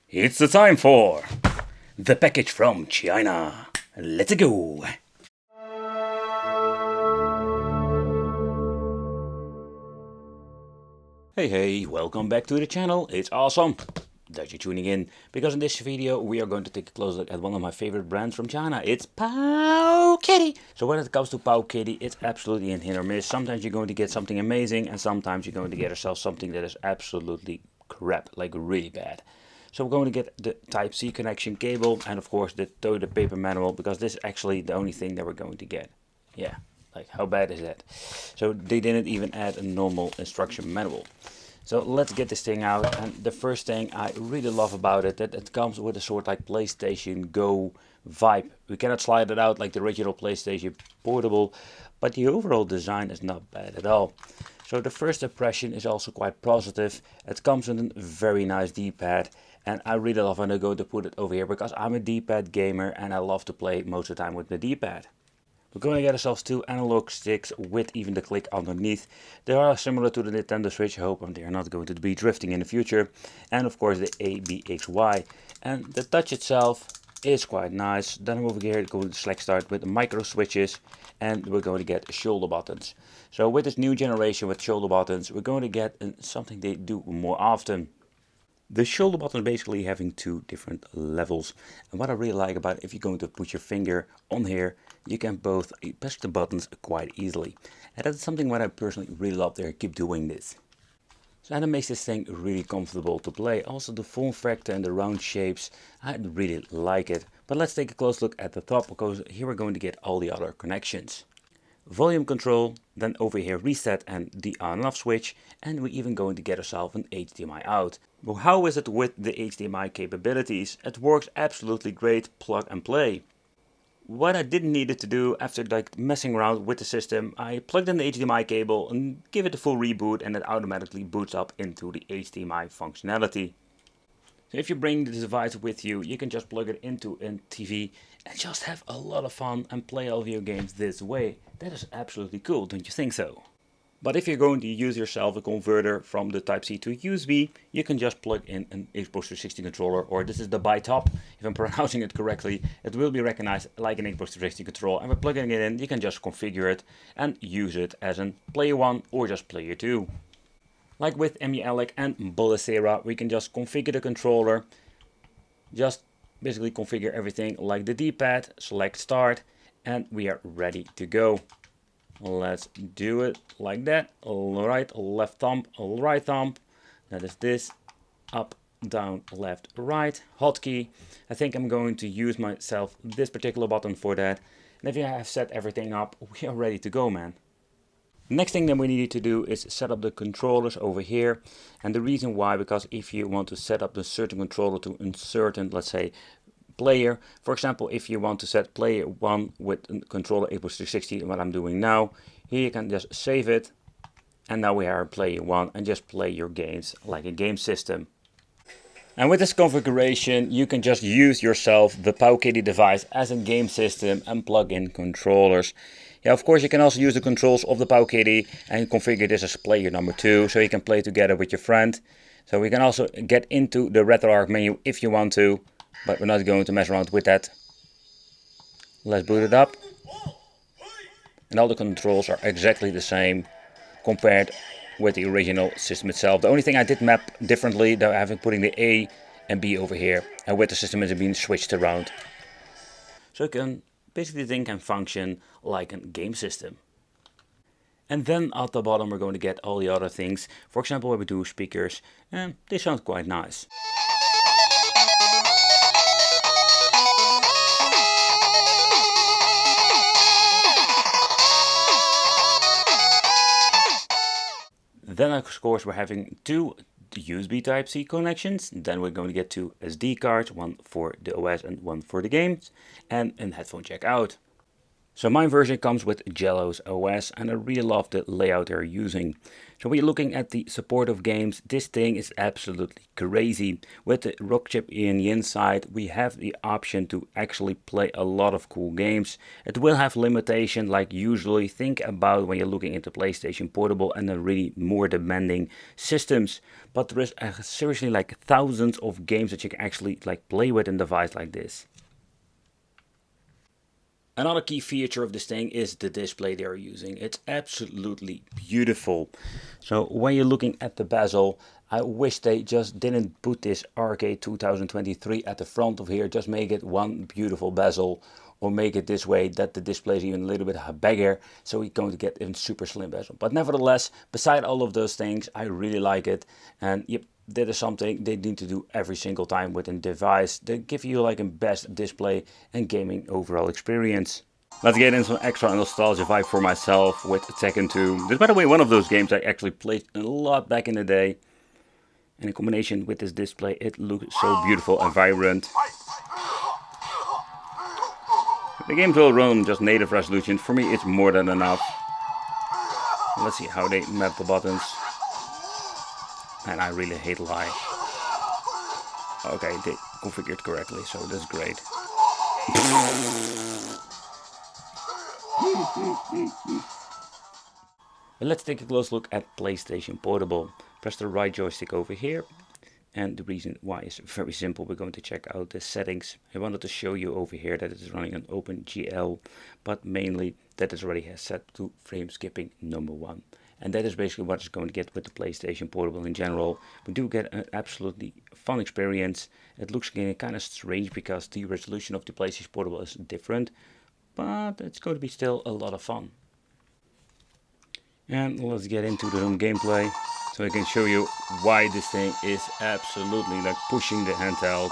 It's the time for the package from China. Let's go! Hey, welcome back to the channel. It's awesome that you're tuning in, because in this video we are going to take a close look at one of my favorite brands from China. It's Powkiddy. So when it comes to Powkiddy, it's absolutely a hit or miss. Sometimes you're going to get something amazing, and sometimes you're going to get yourself something that is absolutely crap, like really bad. So we're going to get the Type-C connection cable and of course the toilet paper manual, because this is actually the only thing that we're going to get. Yeah, like how bad is that? So they didn't even add a normal instruction manual. So let's get this thing out, and the first thing I really love about it, that it comes with a sort of like PlayStation Go vibe. We cannot slide it out like the original PlayStation Portable, but the overall design is not bad at all. So the first impression is also quite positive. It comes with a very nice D-pad, and I really love when I go to put it over here, because I'm a D-pad gamer and I love to play most of the time with the D-pad. We're going to get ourselves two analog sticks with even the click underneath. They are similar to the Nintendo Switch. I hope they are not going to be drifting in the future. And of course the ABXY. And the touch itself is quite nice. Then over here going to select start with the micro switches, and we're going to get shoulder buttons. So with this new generation with shoulder buttons, we're going to get something they do more often. The shoulder button is basically having two different levels, and what I really like about it, if you're going to put your finger on here, you can both push the buttons quite easily, and that's something what I personally really love there. Keep doing this. So and it makes this thing really comfortable to play. Also the form factor and the round shapes, I really like it. But let's take a close look at the top, because here we're going to get all the other connections. Volume control, then over here reset and the on and off switch, and we're even going to get ourselves an HDMI out. Well, how is it with the HDMI capabilities? It works absolutely great, plug and play. What I didn't need it to do after like messing around with the system, I plugged in the HDMI cable and give it a full reboot, and it automatically boots up into the HDMI functionality. So if you bring the device with you, you can just plug it into a TV and just have a lot of fun and play all video games this way. That is absolutely cool, don't you think so? But if you're going to use yourself a converter from the Type-C to USB, you can just plug in an Xbox 360 controller, or this is the BiTop, if I'm pronouncing it correctly. It will be recognized like an Xbox 360 controller, and by plugging it in, you can just configure it and use it as a player 1 or just player 2. Like with emulation and Bulacera, we can just configure the controller, just basically configure everything like the D-pad, select start, and we are ready to go. Let's do it like that. Right, left thumb, right thumb. That is this. Up, down, left, right. Hotkey. I think I'm going to use myself this particular button for that. And if you have set everything up, we are ready to go, man. Next thing that we need to do is set up the controllers over here, and the reason why, because if you want to set up a certain controller to a certain, let's say, player, for example, if you want to set player 1 with a controller Xbox 360, what I'm doing now, here you can just save it, and now we are player 1 and just play your games like a game system. And with this configuration, you can just use yourself the Powkiddy device as a game system and plug in controllers. Yeah, of course you can also use the controls of the Powkiddy and configure this as player number 2, so you can play together with your friend. So we can also get into the RetroArch menu if you want to, but we're not going to mess around with that. Let's boot it up. And all the controls are exactly the same compared with the original system itself. The only thing I did map differently, though, I have been putting the A and B over here, and with the system it's been switched around. So you can basically the thing can function like a game system. And then at the bottom we're going to get all the other things. For example, when we do speakers, and they sound quite nice. Then of course we're having two USB Type-C connections. Then we're going to get two SD cards, one for the OS and one for the games, and a headphone jack out. So my version comes with Jello's OS, and I really love the layout they're using. So when you're looking at the support of games, this thing is absolutely crazy. With the rock chip in the inside, we have the option to actually play a lot of cool games. It will have limitation like usually think about when you're looking into PlayStation Portable and the really more demanding systems. But there is seriously like thousands of games that you can actually like play with in a device like this. Another key feature of this thing is the display they are using. It's absolutely beautiful. So when you're looking at the bezel, I wish they just didn't put this RK2023 at the front of here. Just make it one beautiful bezel, or make it this way that the display is even a little bit bigger, so we're going to get a super slim bezel. But nevertheless, beside all of those things, I really like it. And yep, that is something they need to do every single time with a device. They give you like a best display and gaming overall experience. Let's get into some extra nostalgia vibe for myself with Tekken 2. This is, by the way, one of those games I actually played a lot back in the day. And in combination with this display, it looks so beautiful and vibrant. The games will run just native resolution. For me, it's more than enough. Let's see how they map the buttons. And I really hate lie. Okay, they configured correctly, so that's great. But let's take a close look at PlayStation Portable. Press the right joystick over here. And the reason why is very simple. We're going to check out the settings. I wanted to show you over here that it is running on OpenGL, but mainly that is already set to frame skipping #1. And that is basically what it's going to get with the PlayStation Portable in general. We do get an absolutely fun experience. It looks kind of strange because the resolution of the PlayStation Portable is different, but it's going to be still a lot of fun. And let's get into the home gameplay, so I can show you why this thing is absolutely like pushing the handheld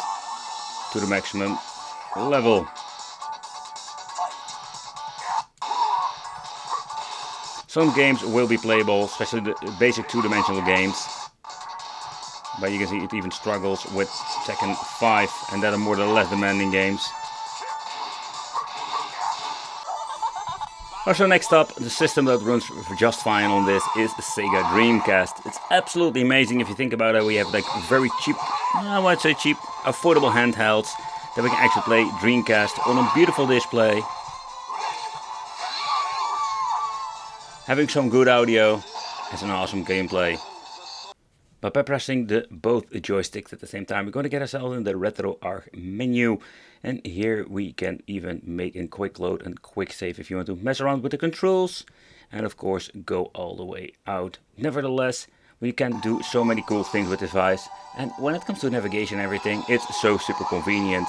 to the maximum level. Some games will be playable, especially the basic two-dimensional games. But you can see it even struggles with Tekken 5, and that are more than less demanding games. Also, next up, the system that runs just fine on this is the Sega Dreamcast. It's absolutely amazing if you think about it. We have like very cheap, I would say cheap, affordable handhelds that we can actually play Dreamcast on a beautiful display. Having some good audio has an awesome gameplay. But by pressing both joysticks at the same time, we're going to get ourselves in the RetroArch menu. And here we can even make a quick load and quick save if you want to mess around with the controls. And of course, go all the way out. Nevertheless, we can do so many cool things with this device. And when it comes to navigation and everything, it's so super convenient.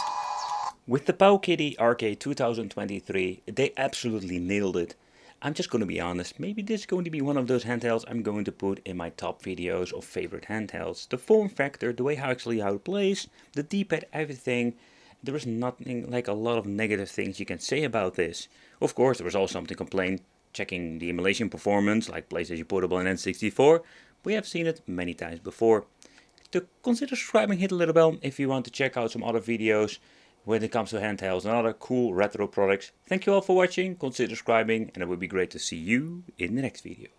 With the Powkiddy RK2023, they absolutely nailed it. I'm just going to be honest, maybe this is going to be one of those handhelds I'm going to put in my top videos of favorite handhelds. The form factor, the way how it plays, the D-pad, everything. There is nothing like a lot of negative things you can say about this. Of course, there was also something to complain, checking the emulation performance like PlayStation Portable and N64. We have seen it many times before. To consider subscribing, hit the little bell if you want to check out some other videos when it comes to handhelds and other cool retro products. Thank you all for watching, consider subscribing, and it would be great to see you in the next video.